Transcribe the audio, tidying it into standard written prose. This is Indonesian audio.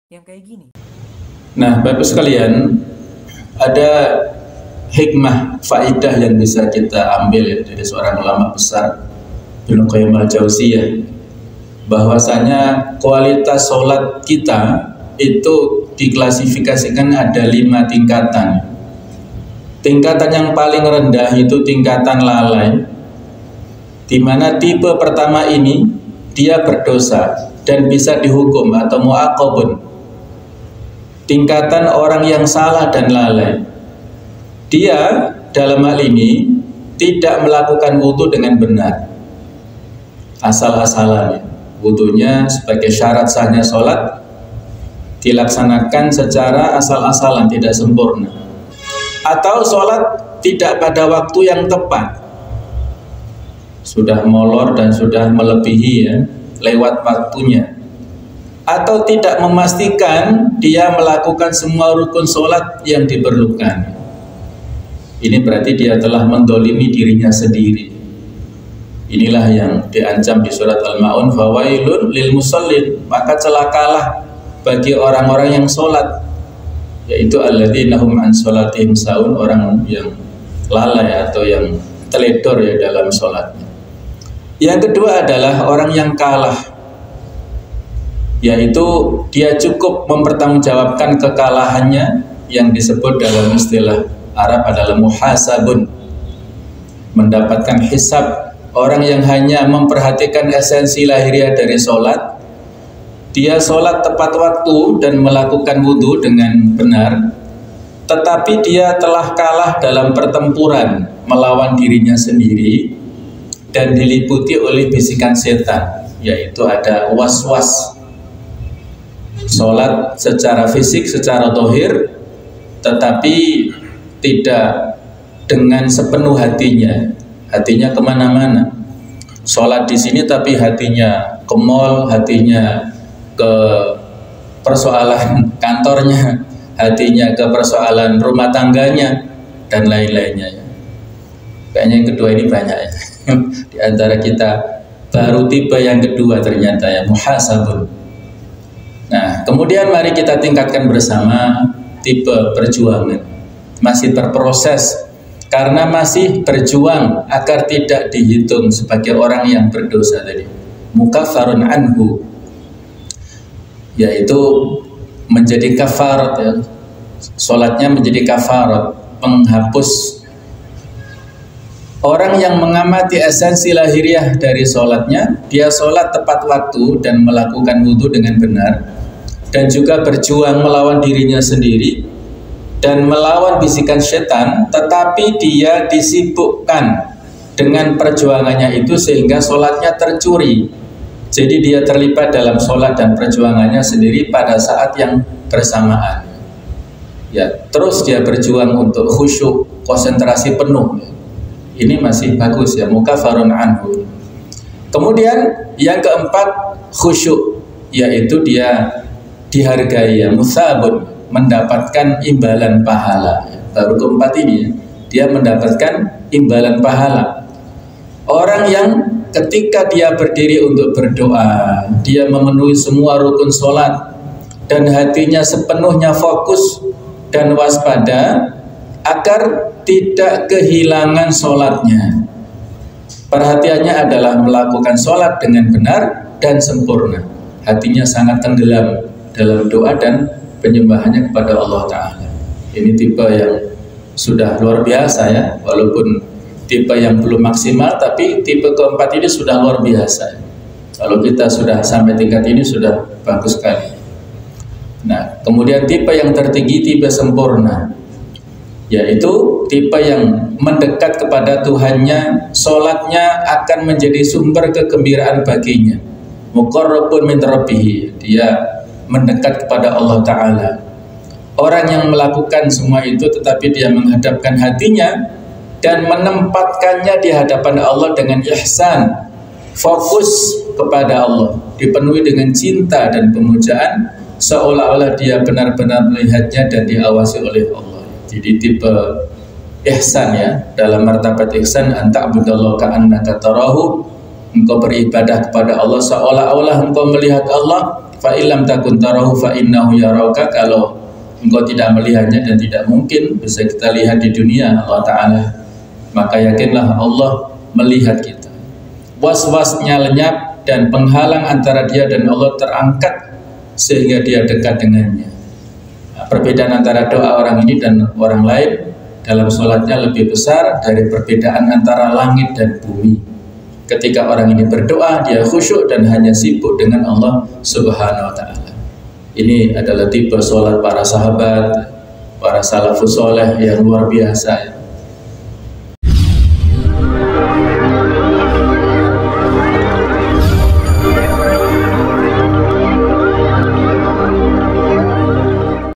yang kayak gini. Nah, Bapak sekalian, ada hikmah faidah yang bisa kita ambil ya, dari seorang ulama besar Ibnu Qayyim al-Jauziyah, bahwasanya kualitas sholat kita itu diklasifikasikan ada 5 tingkatan. Tingkatan yang paling rendah itu tingkatan lalai, di mana tipe pertama ini dia berdosa dan bisa dihukum atau mu'aqabun. Tingkatan orang yang salah dan lalai, dia dalam hal ini tidak melakukan wudu dengan benar, asal-asalan. Wudunya sebagai syarat sahnya sholat dilaksanakan secara asal-asalan, tidak sempurna, atau sholat tidak pada waktu yang tepat, sudah molor dan sudah melebihi ya, lewat waktunya, atau tidak memastikan dia melakukan semua rukun sholat yang diperlukan. Ini berarti dia telah mendolimi dirinya sendiri. Inilah yang diancam di surat Al-Ma'un, fawailun lil musallin, maka celakalah bagi orang-orang yang sholat, yaitu alladzina hum an sholatihim saun, orang yang lalai atau yang teledor ya dalam sholatnya. Yang kedua adalah orang yang kalah, yaitu dia cukup mempertanggungjawabkan kekalahannya, yang disebut dalam istilah Arab adalah muhasabun, mendapatkan hisab. Orang yang hanya memperhatikan esensi lahiriah dari sholat, dia sholat tepat waktu dan melakukan wudhu dengan benar, tetapi dia telah kalah dalam pertempuran melawan dirinya sendiri dan diliputi oleh bisikan setan, yaitu ada was-was. Sholat secara fisik, secara zahir, tetapi tidak dengan sepenuh hatinya, hatinya kemana-mana. Sholat di sini tapi hatinya ke mall, hatinya ke persoalan kantornya, hatinya ke persoalan rumah tangganya, dan lain-lainnya. Kayaknya yang kedua ini banyak ya. Di antara kita baru tipe yang kedua ternyata ya, muhasabun. Nah, kemudian mari kita tingkatkan bersama tipe perjuangan. Masih berproses karena masih berjuang agar tidak dihitung sebagai orang yang berdosa tadi. Mukaffarun anhu, yaitu menjadi kafarat ya. Sholatnya menjadi kafarat, penghapus. Orang yang mengamati esensi lahiriah dari sholatnya, dia sholat tepat waktu dan melakukan wudhu dengan benar, dan juga berjuang melawan dirinya sendiri dan melawan bisikan setan, tetapi dia disibukkan dengan perjuangannya itu sehingga sholatnya tercuri. Jadi dia terlibat dalam sholat dan perjuangannya sendiri pada saat yang bersamaan. Ya, terus dia berjuang untuk khusyuk, konsentrasi penuh. Ini masih bagus ya, mukaffarun anhu. Kemudian yang keempat khusyuk, yaitu dia dihargai ya, musabun, mendapatkan imbalan pahala. Baru keempat ini dia mendapatkan imbalan pahala. Orang yang ketika dia berdiri untuk berdoa, dia memenuhi semua rukun sholat dan hatinya sepenuhnya fokus dan waspada agar tidak kehilangan sholatnya. Perhatiannya adalah melakukan sholat dengan benar dan sempurna. Hatinya sangat tenggelam dalam doa dan penyembahannya kepada Allah Ta'ala. Ini tipe yang sudah luar biasa ya, walaupun tipe yang belum maksimal, tapi tipe keempat ini sudah luar biasa. Kalau kita sudah sampai tingkat ini sudah bagus sekali. Nah, kemudian tipe yang tertinggi, tipe sempurna, yaitu tipe yang mendekat kepada Tuhannya, sholatnya akan menjadi sumber kegembiraan baginya. Muqarrabun min rabbih, dia mendekat kepada Allah Ta'ala. Orang yang melakukan semua itu tetapi dia menghadapkan hatinya dan menempatkannya di hadapan Allah dengan ihsan, fokus kepada Allah, dipenuhi dengan cinta dan pemujaan, seolah-olah dia benar-benar melihatnya dan diawasi oleh Allah. Jadi tipe ihsan ya, dalam martabat ihsan, anta'budallaha ka'annaka tarahu, engkau beribadah kepada Allah seolah-olah engkau melihat Allah, fa illam takun tarahu fa innahu yarauka, kalau engkau tidak melihatnya, dan tidak mungkin bisa kita lihat di dunia Allah Ta'ala, maka yakinlah Allah melihat kita. Was-wasnya lenyap dan penghalang antara dia dan Allah terangkat sehingga dia dekat dengannya. Nah, perbedaan antara doa orang ini dan orang lain dalam sholatnya lebih besar dari perbedaan antara langit dan bumi. Ketika orang ini berdoa, dia khusyuk dan hanya sibuk dengan Allah Subhanahu wa Ta'ala. Ini adalah tipe sholat para sahabat, para salafus soleh yang luar biasa.